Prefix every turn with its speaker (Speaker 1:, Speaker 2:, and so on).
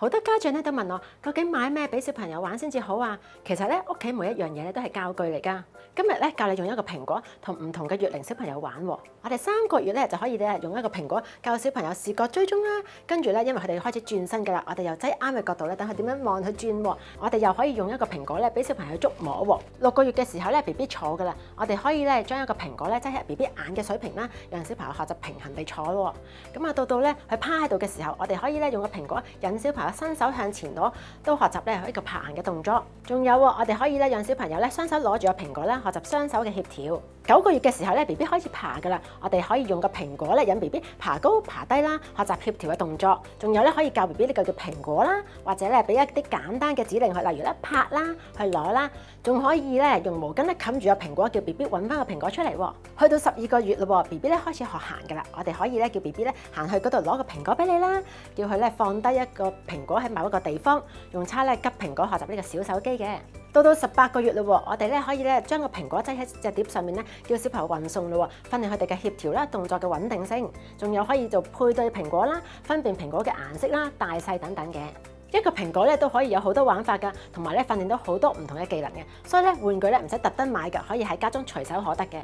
Speaker 1: 好多家長咧都問我，究竟買咩俾小朋友玩先至好啊？其實咧，屋企每一樣嘢咧都係教具嚟㗎。今日咧教你用一個蘋果同唔同嘅月齡小朋友玩喎。我哋3個月咧就可以咧用一個蘋果教小朋友視覺追蹤啦。跟住咧，因為佢哋開始轉身㗎啦，我哋又擠啱嘅角度咧，等佢點樣望佢轉喎。我哋又可以用一個蘋果咧俾小朋友捉摸喎。6個月嘅時候咧 ，BB 坐㗎啦，我哋可以咧將一個蘋果咧擠喺 BB 眼嘅水平啦，讓小朋友學習平衡地坐喎。咁啊到咧佢趴喺度嘅時候，我哋可以咧用個蘋果引小朋友伸手向前攞，都學習咧一個爬行嘅動作。仲有我哋可以咧讓小朋友咧雙手攞住個蘋果啦，學習雙手嘅協調。9個月嘅時候咧 ，BB 開始爬㗎啦，我哋可以用個蘋果咧引 BB 爬高爬低啦，學習協調嘅動作。仲有咧可以教 BB 呢個叫蘋果啦，或者咧俾一啲簡單嘅指令佢，例如咧拍啦，去攞啦，仲可以咧用毛巾咧冚住個蘋果，叫 BB 揾翻個蘋果出嚟喎。去到12個月嘞 ，BB 咧開始學行㗎啦，我哋可以咧叫 BB 咧行去嗰度攞個蘋果俾你啦，叫佢咧放低一個蘋果喺某一個地方，用叉咧吉蘋果學習呢個小手機嘅。到18個月嘞，我哋咧可以咧將個蘋果擠喺隻碟上面咧，叫小朋友運送嘞，訓練佢哋嘅協調啦、動作嘅穩定性，仲有可以做配對蘋果啦、分辨蘋果嘅顏色啦、大細等等嘅。一個蘋果咧都可以有好多玩法㗎，同埋咧訓練到好多唔同嘅技能嘅，所以咧玩具咧唔使特登買㗎，可以喺家中隨手可得嘅。